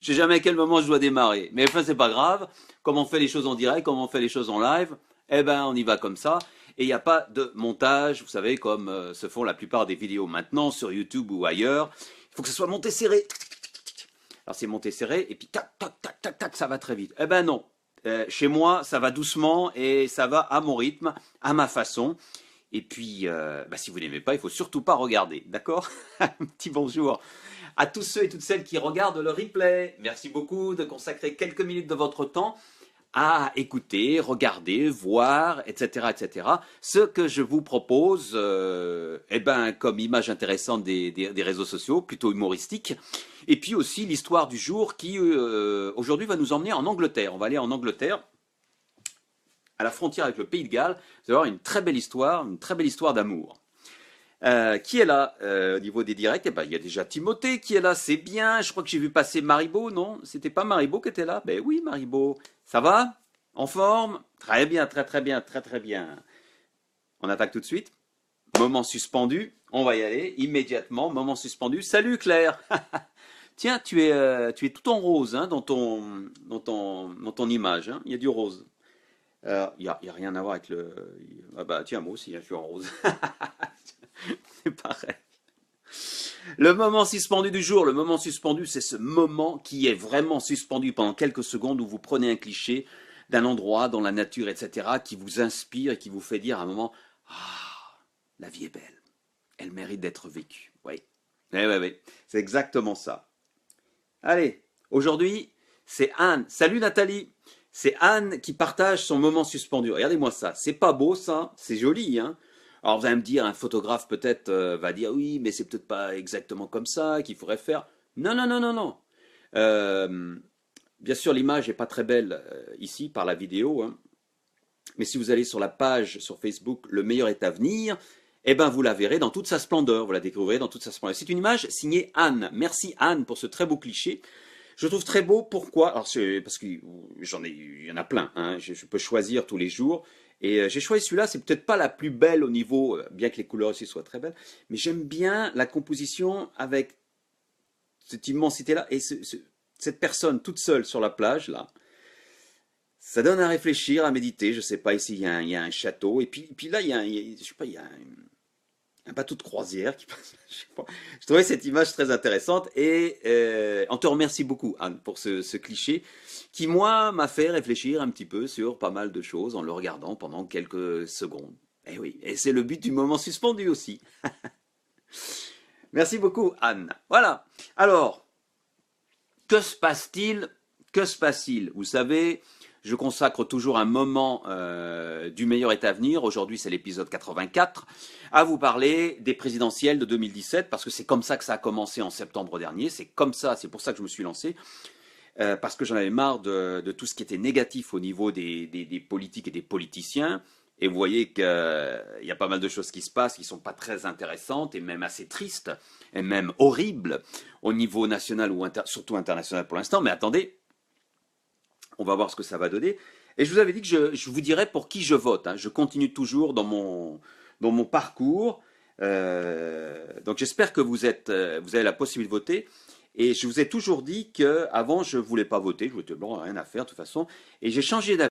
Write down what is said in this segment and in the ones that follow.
Je sais jamais à quel moment je dois démarrer. Mais enfin, c'est pas grave. Comme on fait les choses en direct, comme on fait les choses en live, eh ben, on y va comme ça. Et il n'y a pas de montage, vous savez, comme se font la plupart des vidéos maintenant sur YouTube ou ailleurs. Il faut que ce soit monté serré. Alors c'est monté serré, et puis tac, tac, tac, tac, tac, ça va très vite. Eh ben non. Chez moi, ça va doucement et ça va à mon rythme, à ma façon. Et puis, bah, si vous n'aimez pas, il faut surtout pas regarder, d'accord? Un petit bonjour à tous ceux et toutes celles qui regardent le replay. Merci beaucoup de consacrer quelques minutes de votre temps à écouter, regarder, voir, etc., etc. Ce que je vous propose, eh ben, comme image intéressante des réseaux sociaux, plutôt humoristique, et puis aussi l'histoire du jour qui, aujourd'hui, va nous emmener en Angleterre. On va aller en Angleterre, à la frontière avec le Pays de Galles. Vous allez voir une très belle histoire d'amour. Qui est là au niveau des directs? Eh ben, il y a déjà Timothée qui est là, c'est bien. Je crois que j'ai vu passer Maribo, non? C'était pas Maribo qui était là? Ben oui, Maribo. Ça va? En forme? Très bien, très très bien, très très bien. On attaque tout de suite. Moment suspendu. On va y aller immédiatement. Moment suspendu. Salut Claire. Tiens, tu es tout en rose hein, dans ton image. Hein. Il y a du rose. Il y a rien à voir avec le. Ah bah tiens, moi aussi, hein, je suis en rose. C'est pareil. Le moment suspendu du jour, le moment suspendu, c'est ce moment qui est vraiment suspendu pendant quelques secondes où vous prenez un cliché d'un endroit dans la nature, etc., qui vous inspire et qui vous fait dire à un moment, ah, la vie est belle, elle mérite d'être vécue. Oui, oui, oui, oui. C'est exactement ça. Allez, aujourd'hui, c'est Anne. Salut Nathalie. C'est Anne qui partage son moment suspendu. Regardez-moi ça. C'est pas beau ça, c'est joli, hein. Alors vous allez me dire, un photographe peut-être va dire oui, mais c'est peut-être pas exactement comme ça qu'il faudrait faire. Non, non, non, non, non. Euh, Bien sûr, l'image est pas très belle ici par la vidéo, hein. Mais si vous allez sur la page sur Facebook, le meilleur est à venir, eh ben vous la verrez dans toute sa splendeur. Vous la découvrirez dans toute sa splendeur. C'est une image signée Anne. Merci Anne pour ce très beau cliché. Je le trouve très beau. Pourquoi? Alors c'est parce que il y en a plein. Hein. Je peux choisir tous les jours. Et j'ai choisi celui-là. C'est peut-être pas la plus belle au niveau, bien que les couleurs aussi soient très belles, mais j'aime bien la composition avec cette immensité-là et cette personne toute seule sur la plage là. Ça donne à réfléchir, à méditer. Je sais pas. Ici, il y a un château. Et puis là, je sais pas, il y a un bateau de croisière qui passe. Je sais pas. Je trouvais cette image très intéressante et on te remercie beaucoup Anne pour ce cliché qui moi m'a fait réfléchir un petit peu sur pas mal de choses en le regardant pendant quelques secondes. Et oui, et c'est le but du moment suspendu aussi. Merci beaucoup Anne. Voilà. Alors, que se passe-t-il? Que se passe-t-il? Vous savez, je consacre toujours un moment du meilleur est à venir. Aujourd'hui, c'est l'épisode 84, à vous parler des présidentielles de 2017, parce que c'est comme ça que ça a commencé en septembre dernier. C'est comme ça, c'est pour ça que je me suis lancé, parce que j'en avais marre de tout ce qui était négatif au niveau des politiques et des politiciens. Et vous voyez qu'il y a pas mal de choses qui se passent qui ne sont pas très intéressantes et même assez tristes et même horribles au niveau national ou surtout international pour l'instant. Mais attendez, on va voir ce que ça va donner. Et je vous avais dit que je vous dirais pour qui je vote. Hein. Je continue toujours dans mon parcours. Donc j'espère que vous avez la possibilité de voter. Et je vous ai toujours dit qu'avant, je ne voulais pas voter. Je voulais bon, rien à faire de toute façon. Et j'ai changé d'avis.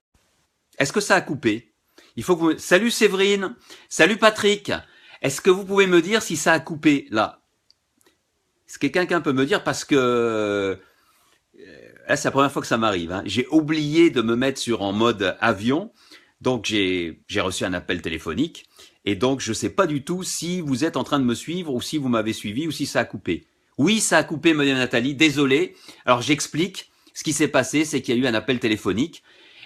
Est-ce que ça a coupé? Il faut que vous... Salut Séverine. Salut Patrick. Est-ce que vous pouvez me dire si ça a coupé là? Est-ce que quelqu'un peut me dire parce que... Là, c'est la première fois que ça m'arrive. Hein. J'ai oublié de me mettre en mode avion. Donc, j'ai reçu un appel téléphonique. Et donc, je ne sais pas du tout si vous êtes en train de me suivre ou si vous m'avez suivi ou si ça a coupé. Oui, ça a coupé, me dit Nathalie. Désolé. Alors, j'explique. Ce qui s'est passé, c'est qu'il y a eu un appel téléphonique.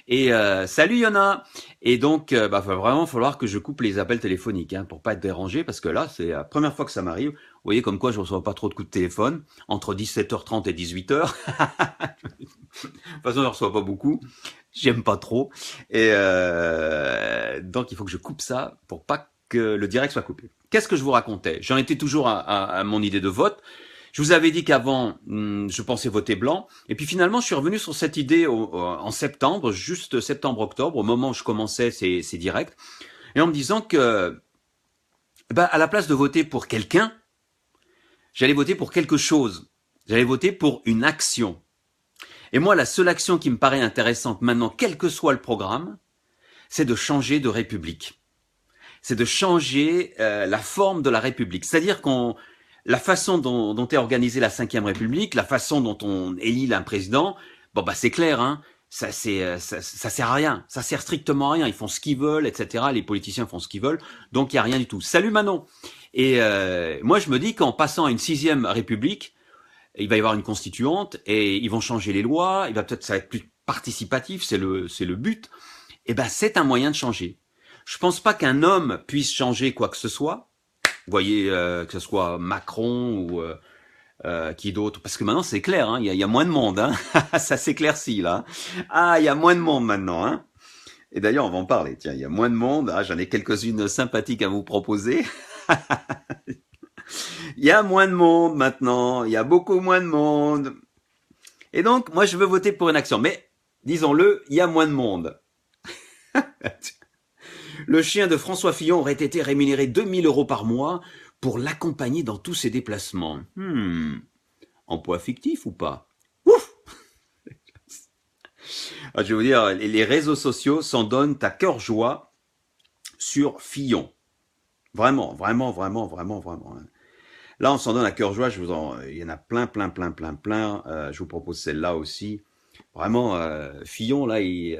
Et salut Yona. Et donc, va vraiment falloir que je coupe les appels téléphoniques hein, pour pas être dérangé. Parce que là, c'est la première fois que ça m'arrive. Vous voyez comme quoi je ne reçois pas trop de coups de téléphone. Entre 17h30 et 18h. De toute façon, je ne reçois pas beaucoup. J'aime pas trop. Et donc, il faut que je coupe ça pour pas que le direct soit coupé. Qu'est-ce que je vous racontais? J'en étais toujours à mon idée de vote. Je vous avais dit qu'avant, je pensais voter blanc. Et puis finalement, je suis revenu sur cette idée en septembre, juste septembre-octobre, au moment où je commençais ces directs. Et en me disant que, à la place de voter pour quelqu'un, j'allais voter pour quelque chose. J'allais voter pour une action. Et moi, la seule action qui me paraît intéressante maintenant, quel que soit le programme, c'est de changer de république. C'est de changer la forme de la République. C'est-à-dire la façon dont est organisée la Ve République, la façon dont on élit un président, bon bah c'est clair, hein, ça sert à rien, ça sert strictement à rien. Ils font ce qu'ils veulent, etc. Les politiciens font ce qu'ils veulent, donc il y a rien du tout. Salut Manon. Et moi je me dis qu'en passant à une 6e République, il va y avoir une constituante et ils vont changer les lois. Ça va être plus participatif, c'est le but. Et ben c'est un moyen de changer. Je pense pas qu'un homme puisse changer quoi que ce soit. Vous voyez, que ce soit Macron ou qui d'autre. Parce que maintenant, c'est clair, hein, y a moins de monde. Hein. Ça s'éclaircit, là. Ah, il y a moins de monde maintenant. Hein. Et d'ailleurs, on va en parler. Tiens, il y a moins de monde. Ah, j'en ai quelques-unes sympathiques à vous proposer. Il y a moins de monde maintenant. Il y a beaucoup moins de monde. Et donc, moi, je veux voter pour une action. Mais, disons-le, il y a moins de monde. Le chien de François Fillon aurait été rémunéré 2000 € par mois pour l'accompagner dans tous ses déplacements. Emploi fictif ou pas? Ouf. Je vais vous dire, les réseaux sociaux s'en donnent à cœur joie sur Fillon. Vraiment, vraiment, vraiment, vraiment, vraiment. Là, on s'en donne à cœur joie. Il y en a plein. Je vous propose celle-là aussi. Vraiment, Fillon, là, il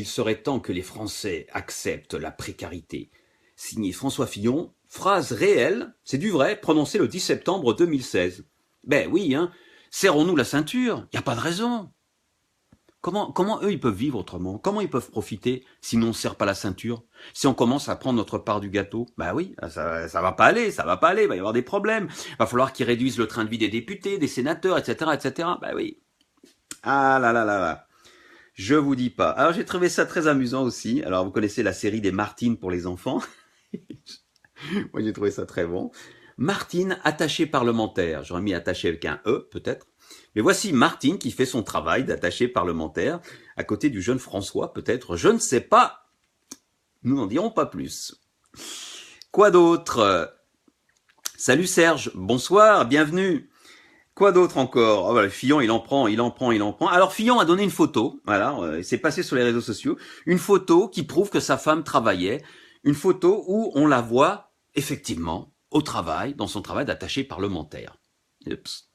serait temps que les Français acceptent la précarité. Signé François Fillon, phrase réelle, c'est du vrai, prononcée le 10 septembre 2016. Ben oui, hein, serrons-nous la ceinture, il n'y a pas de raison. Comment eux, ils peuvent vivre autrement? Comment ils peuvent profiter si on ne serre pas la ceinture? Si on commence à prendre notre part du gâteau? Ben oui, ça va pas aller, il va y avoir des problèmes. Il va falloir qu'ils réduisent le train de vie des députés, des sénateurs, etc., etc. Ben oui. Ah là là là là. Je vous dis pas. Alors j'ai trouvé ça très amusant aussi. Alors vous connaissez la série des Martine pour les enfants. Moi j'ai trouvé ça très bon. Martine, attachée parlementaire. J'aurais mis attaché avec un E peut-être. Mais voici Martine qui fait son travail d'attaché parlementaire à côté du jeune François peut-être. Je ne sais pas. Nous n'en dirons pas plus. Quoi d'autre? Salut Serge, bonsoir, bienvenue. Quoi d'autre encore? Oh, voilà, Fillon, il en prend. Alors Fillon a donné une photo, voilà, c'est passé sur les réseaux sociaux, une photo qui prouve que sa femme travaillait, une photo où on la voit effectivement au travail, dans son travail d'attaché parlementaire. Oups.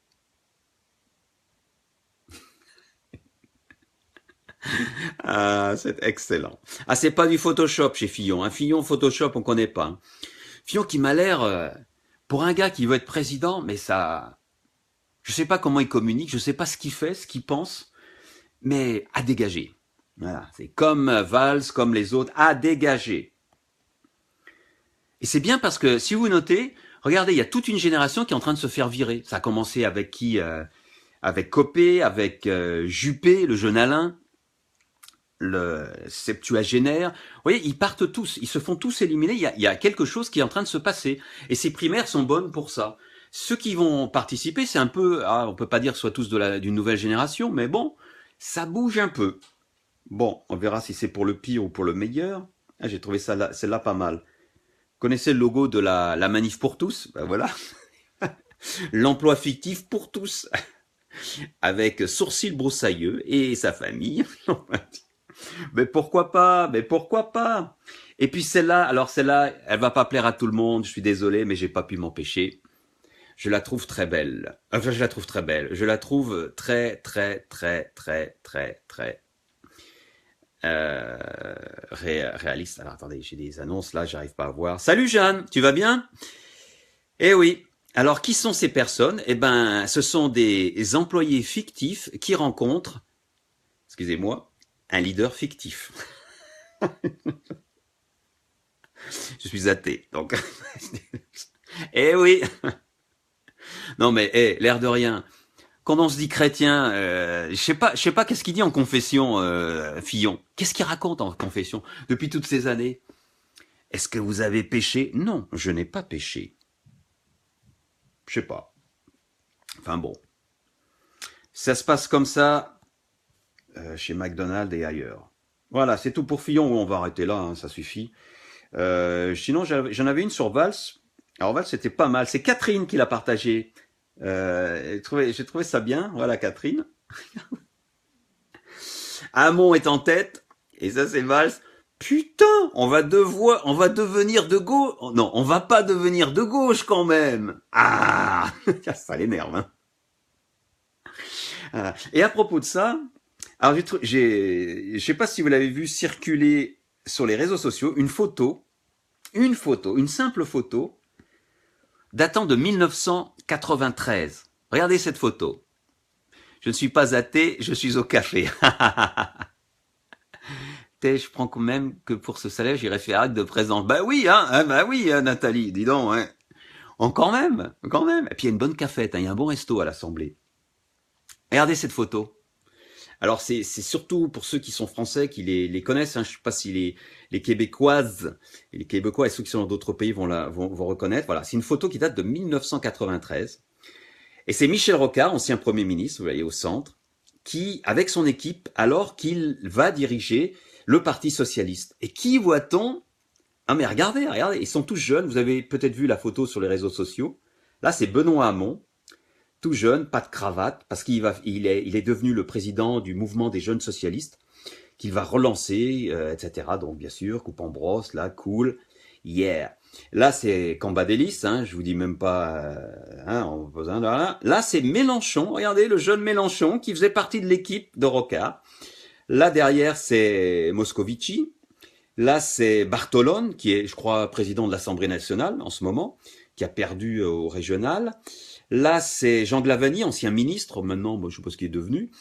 Ah, c'est excellent. Ah, c'est pas du Photoshop chez Fillon, hein. Fillon, Photoshop, on connaît pas. Hein. Fillon qui m'a l'air, pour un gars qui veut être président, mais ça... Je sais pas comment il communique, je sais pas ce qu'il fait, ce qu'il pense, mais à dégager. Voilà, c'est comme Valls, comme les autres, à dégager. Et c'est bien parce que si vous notez, regardez, il y a toute une génération qui est en train de se faire virer. Ça a commencé avec qui? Avec Copé, avec Juppé, le jeune Alain, le septuagénaire. Vous voyez, ils partent tous, ils se font tous éliminer. Il y a quelque chose qui est en train de se passer. Et ces primaires sont bonnes pour ça. Ceux qui vont participer, c'est un peu, on peut pas dire que ce soit tous d'une nouvelle génération, mais bon, ça bouge un peu. Bon, on verra si c'est pour le pire ou pour le meilleur. Ah, j'ai trouvé celle-là pas mal. Vous connaissez le logo de la manif pour tous? Ben voilà. L'emploi fictif pour tous. Avec Sourcil Broussailleux et sa famille. Mais pourquoi pas? Mais pourquoi pas? Et puis celle-là, elle va pas plaire à tout le monde, je suis désolé, mais j'ai pas pu m'empêcher. Je la trouve très belle. Enfin, je la trouve très belle. Je la trouve très réaliste. Alors, attendez, j'ai des annonces là, j'arrive pas à voir. Salut Jeanne, tu vas bien? Eh oui. Alors, qui sont ces personnes? Eh ben, ce sont des employés fictifs qui rencontrent, excusez-moi, un leader fictif. Je suis athée, donc... Eh oui. Non mais l'air de rien. Quand on se dit chrétien, je sais pas qu'est-ce qu'il dit en confession, Fillon. Qu'est-ce qu'il raconte en confession depuis toutes ces années? Est-ce que vous avez péché? Non, je n'ai pas péché. Je sais pas. Enfin bon. Ça se passe comme ça chez McDonald's et ailleurs. Voilà, c'est tout pour Fillon. On va arrêter là, hein, ça suffit. Sinon, j'en avais une sur Valls. Alors Valls, c'était pas mal. C'est Catherine qui l'a partagé. J'ai trouvé ça bien. Voilà, Catherine. Hamon est en tête, et ça c'est Valls. Putain, on va devenir de gauche. Non, on va pas devenir de gauche quand même. Ah, ça l'énerve. Hein. Voilà. Et à propos de ça, alors je sais pas si vous l'avez vu circuler sur les réseaux sociaux, une simple photo datant de 1993. Regardez cette photo. Je ne suis pas athée, je suis au café. Je prends quand même que pour ce salaire, j'irai faire acte de présence. Bah oui, Nathalie, dis donc. Hein. Quand même. Et puis il y a une bonne cafette, il y a un bon resto à l'Assemblée. Regardez cette photo. Alors c'est surtout pour ceux qui sont français qui les connaissent. Hein. Je ne sais pas si les Québécoises et les Québécois et ceux qui sont dans d'autres pays vont reconnaître. Voilà, c'est une photo qui date de 1993. Et c'est Michel Rocard, ancien Premier ministre, vous voyez au centre, qui, avec son équipe, alors qu'il va diriger le Parti socialiste. Et qui voit-on? Ah mais regardez, ils sont tous jeunes. Vous avez peut-être vu la photo sur les réseaux sociaux. Là, c'est Benoît Hamon, tout jeune, pas de cravate, parce qu'il est devenu le président du mouvement des jeunes socialistes, qu'il va relancer, etc. Donc bien sûr, coupe en brosse, là, cool, yeah. Là, c'est Cambadélis, hein, je vous dis même pas, là, c'est Mélenchon, regardez, le jeune Mélenchon, qui faisait partie de l'équipe de Rocard. Là, derrière, c'est Moscovici. Là, c'est Bartolone, qui est, je crois, président de l'Assemblée nationale en ce moment, qui a perdu au régional. Là, c'est Jean Glavany, ancien ministre, maintenant, moi, je sais pas ce qu'il est devenu,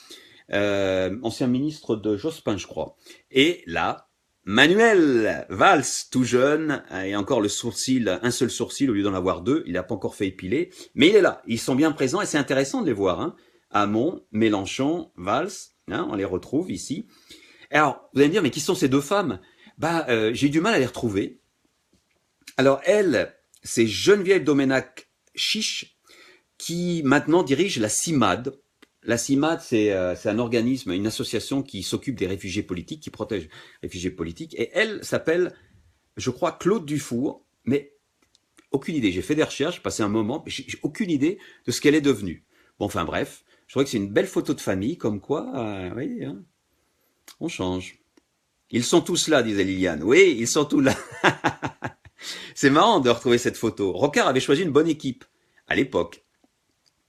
ancien ministre de Jospin, je crois. Et là, Manuel Valls, tout jeune, et encore le sourcil, un seul sourcil au lieu d'en avoir deux, il n'a pas encore fait épiler, mais il est là, ils sont bien présents et c'est intéressant de les voir. Hein. Hamon, Mélenchon, Valls, hein, on les retrouve ici. Alors, vous allez me dire, mais qui sont ces deux femmes? J'ai eu du mal à les retrouver. Alors, elle, c'est Geneviève Doménac-Chiche, qui maintenant dirige la CIMAD. La CIMAD, c'est un organisme, une association qui s'occupe des réfugiés politiques, qui protège les réfugiés politiques. Et elle s'appelle, je crois, Claude Dufour, mais aucune idée. J'ai fait des recherches, j'ai passé un moment, mais j'ai aucune idée de ce qu'elle est devenue. Bon, enfin bref, je trouvais que c'est une belle photo de famille, comme quoi, oui, hein, on change. Ils sont tous là, disait Liliane. Oui, ils sont tous là. C'est marrant de retrouver cette photo. Rocard avait choisi une bonne équipe à l'époque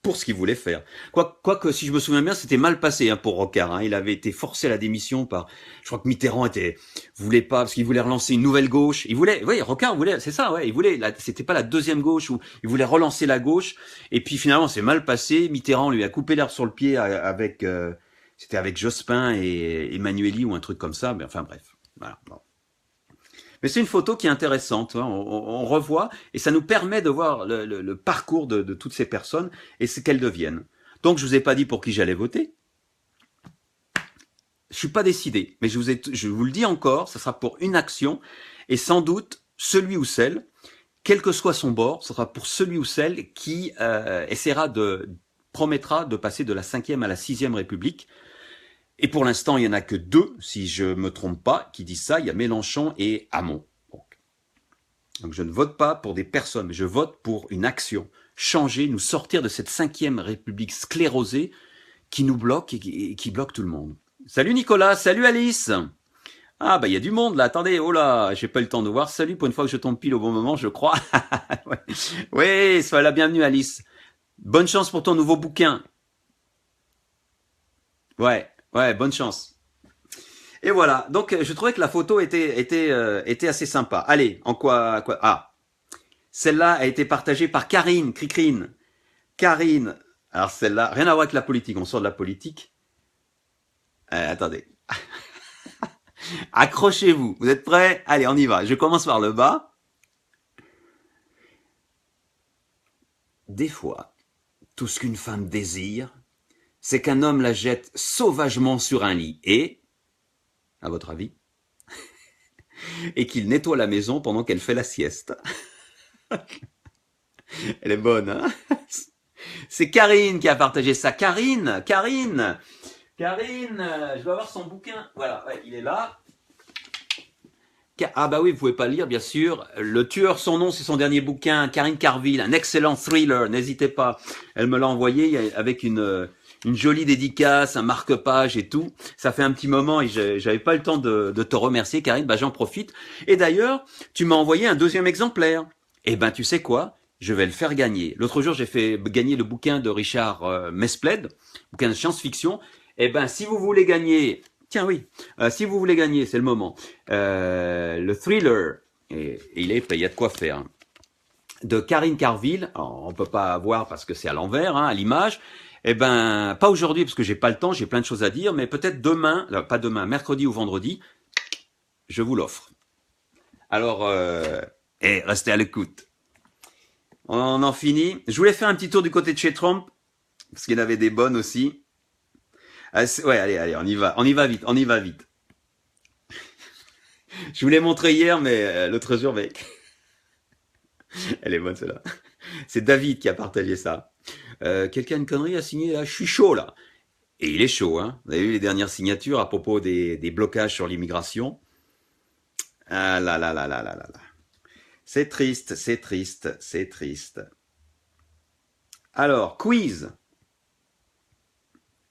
pour ce qu'il voulait faire. Quoique, si je me souviens bien, c'était mal passé hein, pour Rocard. Hein. Il avait été forcé à la démission par... Je crois que Mitterrand voulait pas, parce qu'il voulait relancer une nouvelle gauche. Oui, Rocard voulait, c'est ça, ouais, c'était pas la deuxième gauche, où il voulait relancer la gauche. Et puis finalement, c'est mal passé. Mitterrand lui a coupé l'herbe sur le pied avec... c'était avec Jospin et Emmanueli ou un truc comme ça. Mais enfin bref, voilà. Bon. Mais c'est une photo qui est intéressante, hein. On revoit, et ça nous permet de voir le parcours de toutes ces personnes et ce qu'elles deviennent. Donc je vous ai pas dit pour qui j'allais voter. Je suis pas décidé, mais je vous le dis encore, ça sera pour une action, et sans doute celui ou celle, quel que soit son bord, ce sera pour celui ou celle qui promettra de passer de la 5e à la 6e République. Et pour l'instant, il n'y en a que deux, si je ne me trompe pas, qui disent ça. Il y a Mélenchon et Hamon. Donc je ne vote pas pour des personnes, mais je vote pour une action. Changer, nous sortir de cette 5e République sclérosée qui nous bloque et qui bloque tout le monde. Salut Nicolas, salut Alice. Ah il y a du monde là, attendez, oh là, j'ai pas eu le temps de voir. Salut, pour une fois que je tombe pile au bon moment, je crois. Oui, sois la bienvenue Alice. Bonne chance pour ton nouveau bouquin. Ouais, bonne chance. Et voilà, donc je trouvais que la photo était assez sympa. Allez, Ah, celle-là a été partagée par Karine, Cricrine. Karine, alors celle-là, rien à voir avec la politique, on sort de la politique. Attendez. Accrochez-vous, vous êtes prêts? Allez, on y va, je commence par le bas. Des fois, tout ce qu'une femme désire, c'est qu'un homme la jette sauvagement sur un lit et, à votre avis, et qu'il nettoie la maison pendant qu'elle fait la sieste. Elle est bonne, hein? C'est Karine qui a partagé ça. Karine, je dois avoir son bouquin. Voilà, ouais, il est là. Ah bah oui, vous pouvez pas le lire, bien sûr. Le tueur, son nom, c'est son dernier bouquin. Karine Carville, un excellent thriller, n'hésitez pas. Elle me l'a envoyé avec une une jolie dédicace, un marque-page et tout. Ça fait un petit moment et j'avais pas le temps de te remercier, Karine. Bah, j'en profite. Et d'ailleurs, tu m'as envoyé un deuxième exemplaire. Eh ben, tu sais quoi? Je vais le faire gagner. L'autre jour, j'ai fait gagner le bouquin de Richard Mespled, bouquin de science-fiction. Eh ben, si vous voulez gagner, tiens oui, si vous voulez gagner, c'est le moment. Le thriller, et il y a de quoi faire. Hein, de Karine Carville. Alors, on peut pas voir parce que c'est à l'envers, hein, à l'image. Eh ben, pas aujourd'hui parce que j'ai pas le temps, j'ai plein de choses à dire, mais peut-être demain, non, pas demain, mercredi ou vendredi, je vous l'offre. Alors, restez à l'écoute. On en finit. Je voulais faire un petit tour du côté de chez Trump, parce qu'il y en avait des bonnes aussi. Ah, ouais, allez, on y va vite. Je vous l'ai montré hier, mais l'autre jour, mec. Elle est bonne celle-là. C'est David qui a partagé ça. Quelqu'un une connerie a signé là, je suis chaud là. Et il est chaud, hein. Vous avez vu les dernières signatures à propos des blocages sur l'immigration. Ah là là là là là là là. C'est triste. Alors, quiz.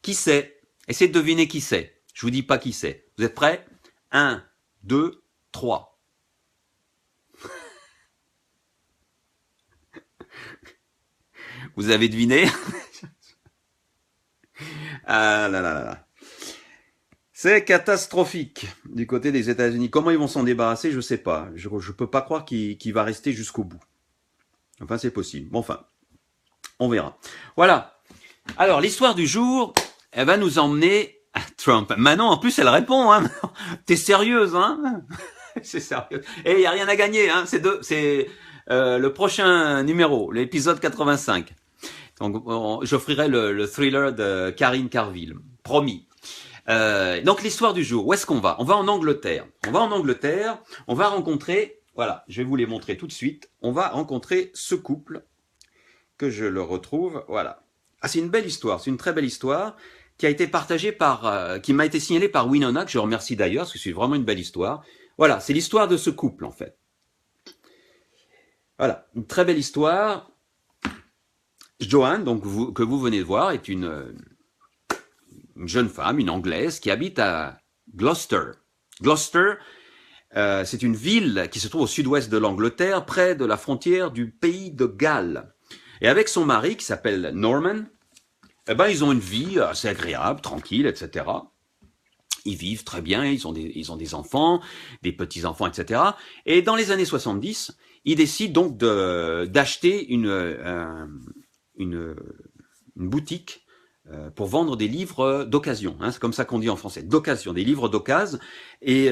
Qui c'est? Essayez de deviner qui c'est. Je vous dis pas qui c'est. Vous êtes prêts? 1, 2, 3. Vous avez deviné? Ah là là là là. C'est catastrophique du côté des États-Unis. Comment ils vont s'en débarrasser, je sais pas. Je peux pas croire qu'il va rester jusqu'au bout. Enfin, c'est possible. Bon, enfin, on verra. Voilà. Alors, l'histoire du jour, elle va nous emmener à Trump. Manon, en plus, elle répond. Hein. T'es sérieuse, hein? C'est sérieux. Et il y a rien à gagner. Hein. C'est le prochain numéro, l'épisode 85. Donc, j'offrirai le thriller de Karine Carville. Promis. Donc l'histoire du jour, où est-ce qu'on va? On va en Angleterre. On va rencontrer, voilà, je vais vous les montrer tout de suite. On va rencontrer ce couple, que je le retrouve, voilà. Ah, c'est une belle histoire, c'est une très belle histoire, qui a été partagée qui m'a été signalée par Winona, que je remercie d'ailleurs, parce que c'est vraiment une belle histoire. Voilà, c'est l'histoire de ce couple, en fait. Voilà, une très belle histoire. Joanne, donc, que vous venez de voir, est une jeune femme, une Anglaise, qui habite à Gloucester. Gloucester, c'est une ville qui se trouve au sud-ouest de l'Angleterre, près de la frontière du pays de Galles. Et avec son mari, qui s'appelle Norman, eh ben, ils ont une vie assez agréable, tranquille, etc. Ils vivent très bien, ils ont des enfants, des petits-enfants, etc. Et dans les années 70, ils décident donc d'acheter une boutique pour vendre des livres d'occasion, hein, c'est comme ça qu'on dit en français, d'occasion, des livres d'occasion, et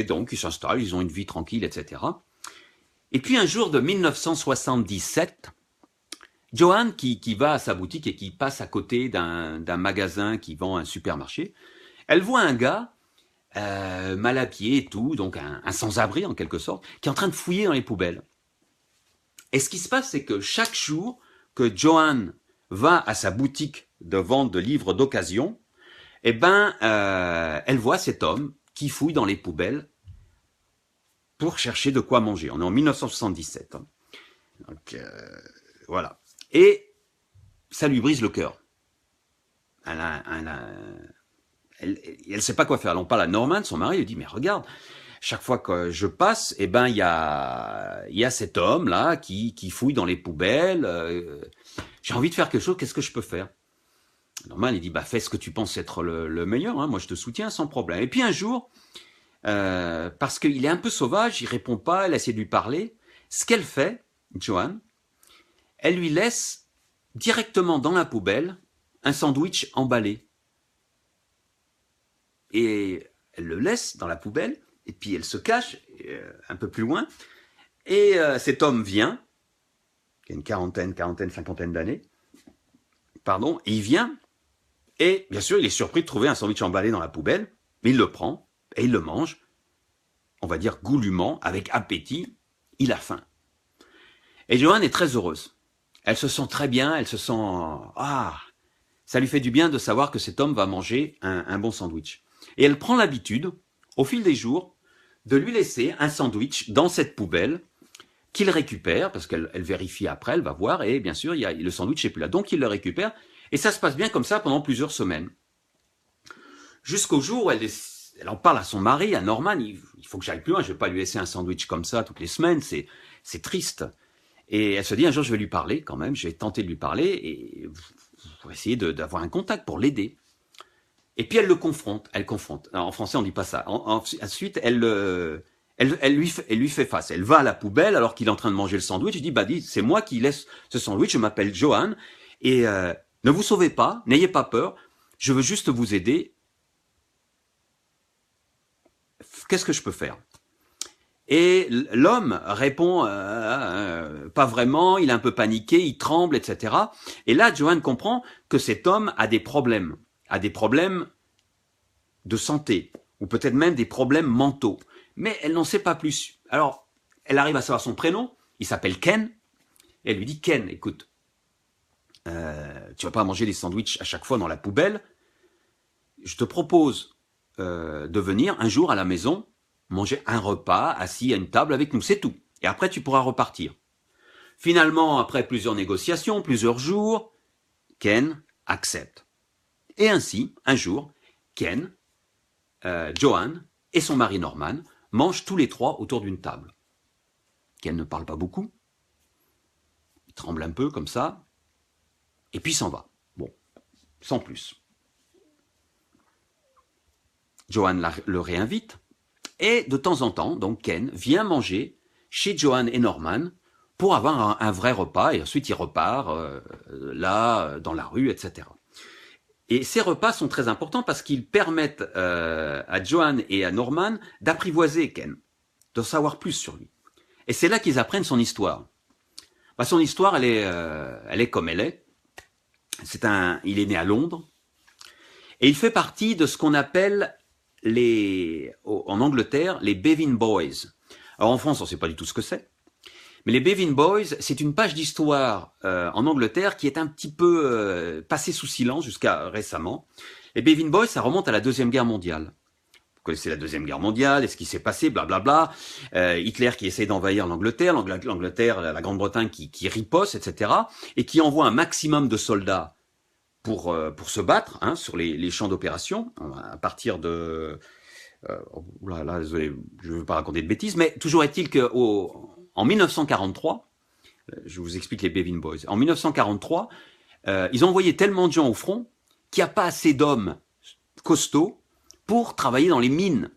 donc ils s'installent, ils ont une vie tranquille, etc. Et puis un jour de 1977, Joanne, qui va à sa boutique et qui passe à côté d'un magasin qui vend un supermarché, elle voit un gars mal habillé et tout, donc un sans-abri en quelque sorte, qui est en train de fouiller dans les poubelles. Et ce qui se passe, c'est que chaque jour que Joanne va à sa boutique de vente de livres d'occasion, eh ben, elle voit cet homme qui fouille dans les poubelles pour chercher de quoi manger. On est en 1977. Hein. Donc, voilà. Et ça lui brise le cœur. Elle sait pas quoi faire. Elle en parle à Norman, son mari, il lui dit, mais regarde, chaque fois que je passe, eh ben, il y a cet homme-là qui fouille dans les poubelles. J'ai envie de faire quelque chose, qu'est-ce que je peux faire? Norman, il dit, bah, fais ce que tu penses être le meilleur, hein, moi je te soutiens sans problème. Et puis un jour, parce qu'il est un peu sauvage, il répond pas, elle essaie de lui parler. Ce qu'elle fait, Joanne, elle lui laisse directement dans la poubelle un sandwich emballé. Et elle le laisse dans la poubelle, et puis elle se cache un peu plus loin. Et cet homme vient, qui a une quarantaine, cinquantaine d'années, pardon, et il vient, et bien sûr, il est surpris de trouver un sandwich emballé dans la poubelle, mais il le prend, et il le mange, on va dire goulûment, avec appétit, il a faim. Et Joanne est très heureuse. Elle se sent très bien, elle se sent... Ah, ça lui fait du bien de savoir que cet homme va manger un bon sandwich. Et elle prend l'habitude, au fil des jours, de lui laisser un sandwich dans cette poubelle qu'il récupère, parce qu'elle vérifie après, elle va voir, et bien sûr, le sandwich n'est plus là. Donc il le récupère, Et ça se passe bien comme ça pendant plusieurs semaines. Jusqu'au jour où elle en parle à son mari, à Norman, il faut que j'aille plus loin, je ne vais pas lui laisser un sandwich comme ça toutes les semaines, c'est triste. Et elle se dit, un jour je vais lui parler quand même, je vais tenter de lui parler, et pour essayer d'avoir un contact, pour l'aider. Et puis elle le confronte, Alors, en français on dit pas ça. Ensuite elle lui fait face. Elle va à la poubelle alors qu'il est en train de manger le sandwich. Je dis, c'est moi qui laisse ce sandwich, je m'appelle Johan, et ne vous sauvez pas, n'ayez pas peur, je veux juste vous aider. Qu'est-ce que je peux faire? Et l'homme répond pas vraiment, il est un peu paniqué, il tremble, etc. Et là, Johan comprend que cet homme a des problèmes de santé, ou peut-être même des problèmes mentaux. Mais elle n'en sait pas plus. Alors, elle arrive à savoir son prénom, il s'appelle Ken, et elle lui dit, Ken, écoute, tu vas pas manger des sandwichs à chaque fois dans la poubelle, je te propose de venir un jour à la maison, manger un repas assis à une table avec nous, c'est tout. Et après, tu pourras repartir. Finalement, après plusieurs négociations, plusieurs jours, Ken accepte. Et ainsi, un jour, Ken, Johan et son mari Norman mangent tous les trois autour d'une table. Ken ne parle pas beaucoup, il tremble un peu comme ça, et puis s'en va. Bon, sans plus. Johan le réinvite, et de temps en temps, donc Ken vient manger chez Johan et Norman pour avoir un vrai repas, et ensuite il repart là, dans la rue, etc. Et ces repas sont très importants parce qu'ils permettent à Johan et à Norman d'apprivoiser Ken, de savoir plus sur lui. Et c'est là qu'ils apprennent son histoire. Son histoire, elle est comme elle est. Il est né à Londres, et il fait partie de ce qu'on appelle en Angleterre, les Bevin Boys. Alors en France, on ne sait pas du tout ce que c'est. Mais les Bevin Boys, c'est une page d'histoire en Angleterre qui est un petit peu passée sous silence jusqu'à récemment. Les Bevin Boys, ça remonte à la Deuxième Guerre mondiale. Vous connaissez la Deuxième Guerre mondiale, et ce qui s'est passé, blablabla. Hitler qui essaie d'envahir l'Angleterre, la Grande-Bretagne qui riposte, etc. Et qui envoie un maximum de soldats pour se battre sur les champs d'opération, à partir de... désolé, je ne veux pas raconter de bêtises, mais toujours est-il qu'en 1943, je vous explique les Bevin Boys, en 1943, ils ont envoyé tellement de gens au front qu'il n'y a pas assez d'hommes costauds pour travailler dans les mines.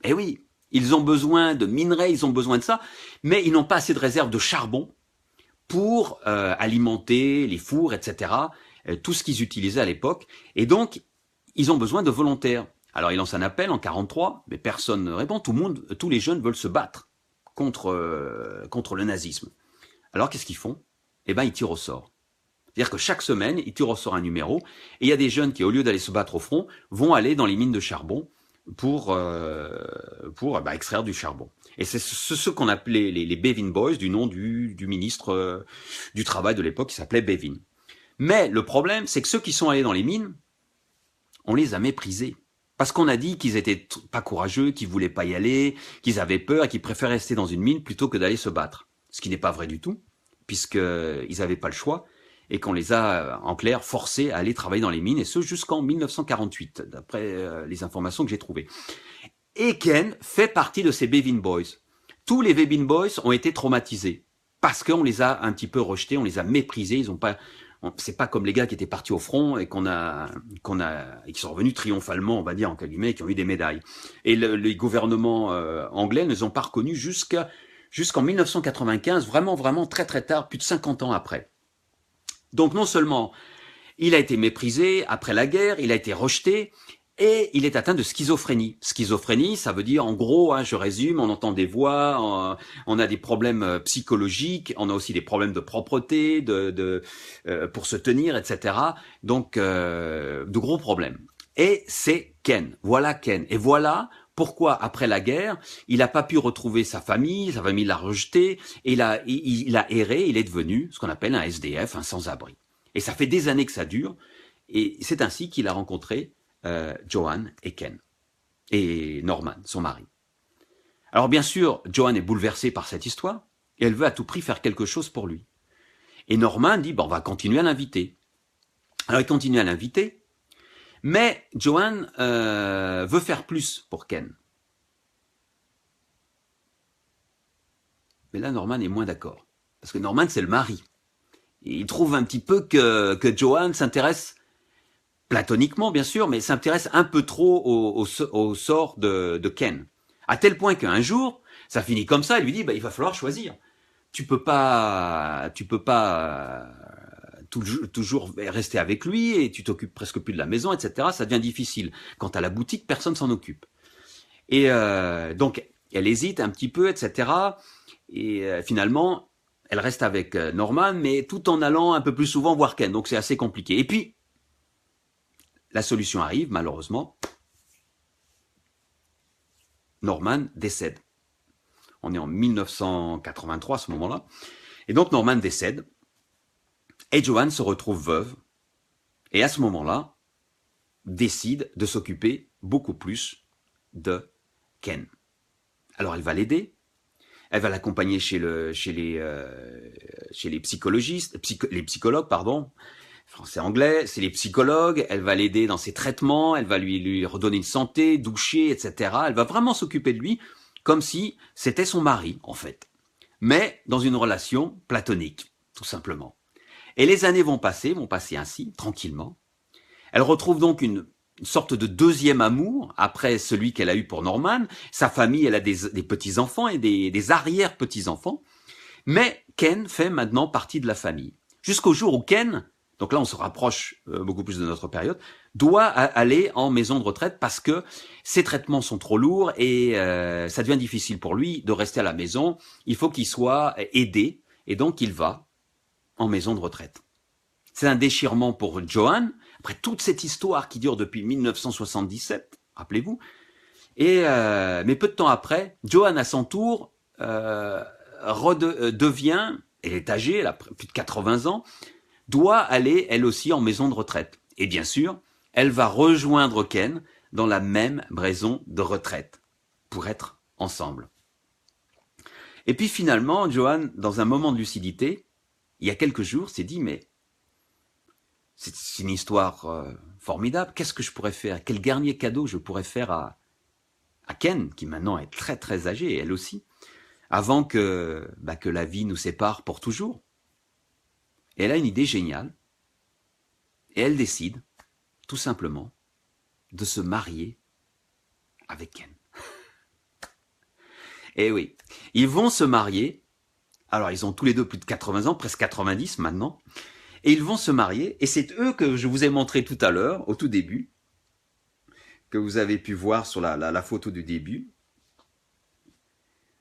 Eh oui, ils ont besoin de minerais, ils ont besoin de ça, mais ils n'ont pas assez de réserves de charbon pour alimenter les fours, etc., tout ce qu'ils utilisaient à l'époque. Et donc, ils ont besoin de volontaires. Alors, ils lancent un appel en 43, mais personne ne répond. Tous les jeunes veulent se battre contre le nazisme. Alors, qu'est-ce qu'ils font? Eh bien, ils tirent au sort. C'est-à-dire que chaque semaine, ils tirent au sort un numéro, et il y a des jeunes qui, au lieu d'aller se battre au front, vont aller dans les mines de charbon pour extraire du charbon. Et c'est ce qu'on appelait les Bevin Boys, du nom du ministre du Travail de l'époque, qui s'appelait Bevin. Mais le problème, c'est que ceux qui sont allés dans les mines, on les a méprisés. Parce qu'on a dit qu'ils étaient pas courageux, qu'ils voulaient pas y aller, qu'ils avaient peur et qu'ils préféraient rester dans une mine plutôt que d'aller se battre. Ce qui n'est pas vrai du tout, puisqu'ils n'avaient pas le choix et qu'on les a, en clair, forcés à aller travailler dans les mines, et ce jusqu'en 1948, d'après les informations que j'ai trouvées. Et Ken fait partie de ces Bevin Boys. Tous les Bevin Boys ont été traumatisés parce qu'on les a un petit peu rejetés, on les a méprisés, c'est pas comme les gars qui étaient partis au front et et qui sont revenus triomphalement, on va dire, en guillemets, qui ont eu des médailles. Et les gouvernements anglais ne les ont pas reconnus jusqu'en 1995, vraiment, vraiment très très tard, plus de 50 ans après. Donc non seulement il a été méprisé après la guerre, il a été rejeté, et il est atteint de schizophrénie. Schizophrénie, ça veut dire, en gros, je résume, on entend des voix, on a des problèmes psychologiques, on a aussi des problèmes de propreté, pour se tenir, etc. Donc, de gros problèmes. Et c'est Ken. Voilà Ken. Et voilà pourquoi, après la guerre, il n'a pas pu retrouver sa famille l'a rejeté, et il a erré, il est devenu ce qu'on appelle un SDF, un sans-abri. Et ça fait des années que ça dure, et c'est ainsi qu'il a rencontré Johan et Ken, et Norman, son mari. Alors bien sûr, Johan est bouleversée par cette histoire, et elle veut à tout prix faire quelque chose pour lui. Et Norman dit, on va continuer à l'inviter. Alors il continue à l'inviter, mais Joanne veut faire plus pour Ken. Mais là, Norman est moins d'accord. Parce que Norman, c'est le mari. Et il trouve un petit peu que Joanne s'intéresse, platoniquement bien sûr, mais s'intéresse un peu trop au sort de Ken. À tel point qu'un jour, ça finit comme ça, il lui dit, il va falloir choisir. Tu peux pas toujours rester avec lui et tu t'occupes presque plus de la maison, etc. Ça devient difficile. Quant à la boutique, personne s'en occupe. Et donc, elle hésite un petit peu, etc. Et finalement, elle reste avec Norman, mais tout en allant un peu plus souvent voir Ken. Donc, c'est assez compliqué. Et puis, la solution arrive, malheureusement. Norman décède. On est en 1983 à ce moment-là. Et donc, Norman décède. Et Joanne se retrouve veuve. Et à ce moment-là, décide de s'occuper beaucoup plus de Ken. Alors, elle va l'aider. Elle va l'accompagner chez les psychologistes, les psychologues, pardon. Français-anglais, c'est les psychologues. Elle va l'aider dans ses traitements. Elle va lui redonner une santé, doucher, etc. Elle va vraiment s'occuper de lui comme si c'était son mari, en fait. Mais dans une relation platonique, tout simplement. Et les années vont passer ainsi, tranquillement. Elle retrouve donc une sorte de deuxième amour après celui qu'elle a eu pour Norman. Sa famille, elle a des petits-enfants et des arrière-petits-enfants. Mais Ken fait maintenant partie de la famille. Jusqu'au jour où Ken, donc là on se rapproche beaucoup plus de notre période, doit aller en maison de retraite parce que ses traitements sont trop lourds et ça devient difficile pour lui de rester à la maison. Il faut qu'il soit aidé et donc il va en maison de retraite. C'est un déchirement pour Joanne, après toute cette histoire qui dure depuis 1977, rappelez-vous. Et mais peu de temps après, Joanne à son tour devient, elle est âgée, elle a plus de 80 ans, doit aller elle aussi en maison de retraite. Et bien sûr, elle va rejoindre Ken dans la même maison de retraite pour être ensemble. Et puis finalement, Joanne, dans un moment de lucidité, il y a quelques jours, s'est dit, mais c'est une histoire formidable. Qu'est-ce que je pourrais faire? Quel dernier cadeau je pourrais faire à Ken, qui maintenant est très très âgée, elle aussi, avant que la vie nous sépare pour toujours. Et elle a une idée géniale. Et elle décide, tout simplement, de se marier avec Ken. Et oui, ils vont se marier. Alors, ils ont tous les deux plus de 80 ans, presque 90 maintenant. Et ils vont se marier. Et c'est eux que je vous ai montré tout à l'heure, au tout début, que vous avez pu voir sur la photo du début.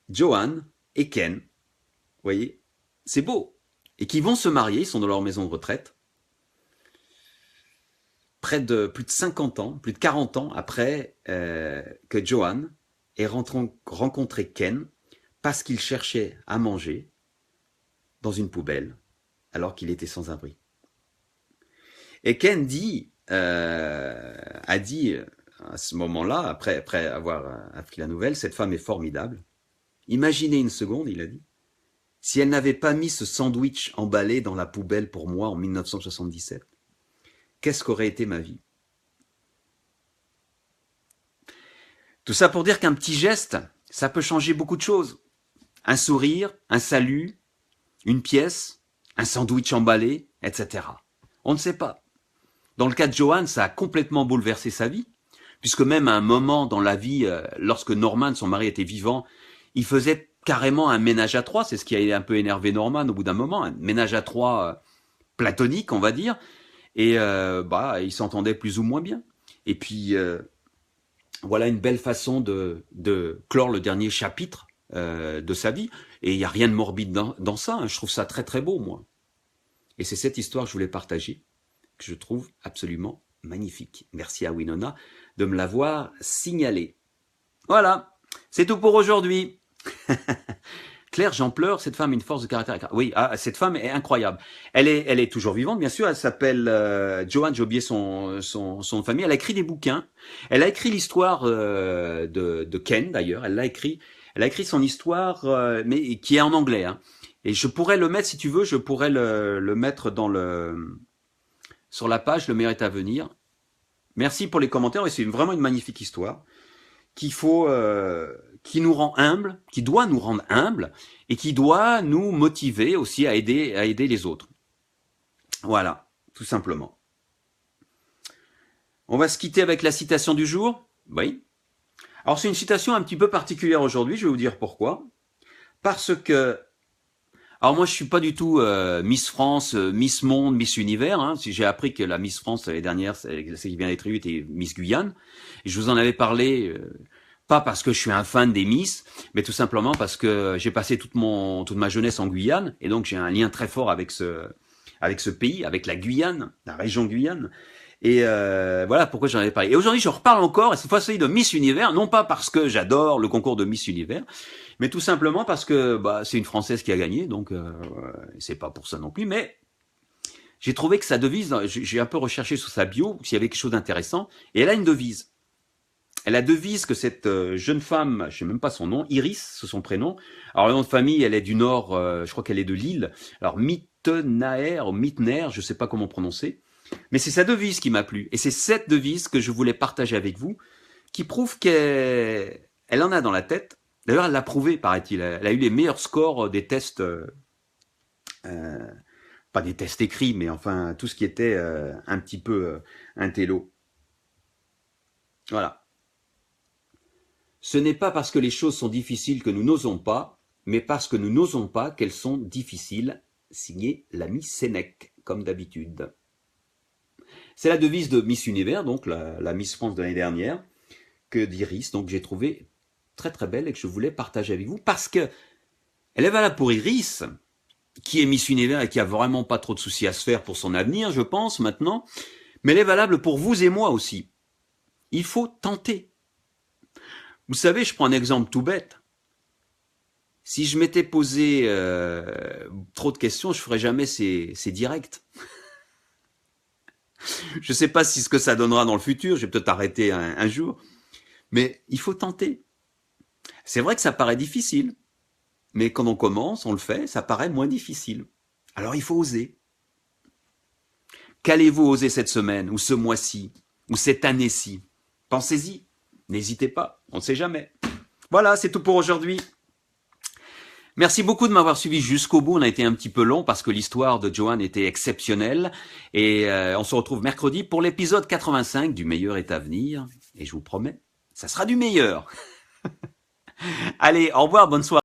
Joanne et Ken, vous voyez, c'est beau. Et qui vont se marier, ils sont dans leur maison de retraite, plus de 50 ans, plus de 40 ans après que Joanne ait rencontré Ken parce qu'il cherchait à manger dans une poubelle alors qu'il était sans abri. Et Ken a dit à ce moment-là, après avoir appris la nouvelle, cette femme est formidable. Imaginez une seconde, il a dit, si elle n'avait pas mis ce sandwich emballé dans la poubelle pour moi en 1977, qu'est-ce qu'aurait été ma vie? Tout ça pour dire qu'un petit geste, ça peut changer beaucoup de choses. Un sourire, un salut, une pièce, un sandwich emballé, etc. On ne sait pas. Dans le cas de Joanne, ça a complètement bouleversé sa vie, puisque même à un moment dans la vie, lorsque Norman, son mari, était vivant, il faisait carrément un ménage à trois. C'est ce qui a un peu énervé Norman au bout d'un moment, un ménage à trois platonique, on va dire. Et ils s'entendaient plus ou moins bien. Et puis, voilà une belle façon de clore le dernier chapitre de sa vie. Et il n'y a rien de morbide dans ça. Hein. Je trouve ça très très beau, moi. Et c'est cette histoire que je voulais partager, que je trouve absolument magnifique. Merci à Winona de me l'avoir signalé. Voilà, c'est tout pour aujourd'hui. Claire, j'en pleure, cette femme a une force de caractère. Oui, cette femme est incroyable. Elle est toujours vivante, bien sûr. Elle s'appelle Joanne, j'ai oublié son nom de famille. Elle a écrit des bouquins. Elle a écrit l'histoire de Ken, d'ailleurs. Elle a écrit son histoire, mais qui est en anglais. Hein. Et je pourrais le mettre, si tu veux, je pourrais le mettre sur la page Le meilleur est à venir. Merci pour les commentaires, et c'est vraiment une magnifique histoire qui nous rend humbles, qui doit nous rendre humbles et qui doit nous motiver aussi à aider les autres. Voilà, tout simplement. On va se quitter avec la citation du jour. Oui. Alors c'est une citation un petit peu particulière aujourd'hui, je vais vous dire pourquoi. Parce que, alors moi je suis pas du tout Miss France, Miss Monde, Miss Univers. Hein. J'ai appris que la Miss France l'année dernière, celle qui vient d'être élue, était Miss Guyane. Et je vous en avais parlé, pas parce que je suis un fan des Miss, mais tout simplement parce que j'ai passé toute ma jeunesse en Guyane, et donc j'ai un lien très fort avec ce pays, avec la Guyane, la région Guyane. Et voilà pourquoi j'en avais parlé. Et aujourd'hui, je reparle encore, et cette fois-ci de Miss Univers, non pas parce que j'adore le concours de Miss Univers, mais tout simplement parce que c'est une Française qui a gagné, donc c'est pas pour ça non plus, mais j'ai trouvé que sa devise, j'ai un peu recherché sur sa bio, s'il y avait quelque chose d'intéressant, et elle a une devise. Elle a devise que cette jeune femme, je sais même pas son nom, Iris, c'est son prénom. Alors le nom de famille, elle est du Nord, je crois qu'elle est de Lille. Alors Mittenaer, je sais pas comment prononcer. Mais c'est sa devise qui m'a plu. Et c'est cette devise que je voulais partager avec vous, qui prouve qu'elle en a dans la tête. D'ailleurs, elle l'a prouvé, paraît-il. Elle a eu les meilleurs scores des tests, pas des tests écrits, mais enfin, tout ce qui était un petit peu intello. Voilà. Ce n'est pas parce que les choses sont difficiles que nous n'osons pas, mais parce que nous n'osons pas qu'elles sont difficiles. Signé l'ami Sénèque, comme d'habitude. C'est la devise de Miss Univers, donc la Miss France de l'année dernière, que d'Iris, donc j'ai trouvé très très belle et que je voulais partager avec vous, parce que elle est valable pour Iris, qui est Miss Univers et qui a vraiment pas trop de soucis à se faire pour son avenir, je pense, maintenant, mais elle est valable pour vous et moi aussi. Il faut tenter. Vous savez, je prends un exemple tout bête. Si je m'étais posé trop de questions, je ferais jamais ces directs. Je ne sais pas ce que ça donnera dans le futur, je vais peut-être arrêter un jour, mais il faut tenter. C'est vrai que ça paraît difficile, mais quand on commence, on le fait, ça paraît moins difficile. Alors il faut oser. Qu'allez-vous oser cette semaine, ou ce mois-ci, ou cette année-ci? Pensez-y, n'hésitez pas, on ne sait jamais. Voilà, c'est tout pour aujourd'hui. Merci beaucoup de m'avoir suivi jusqu'au bout. On a été un petit peu long parce que l'histoire de Joanne était exceptionnelle. Et on se retrouve mercredi pour l'épisode 85 du meilleur est à venir. Et je vous promets, ça sera du meilleur. Allez, au revoir, bonne soirée.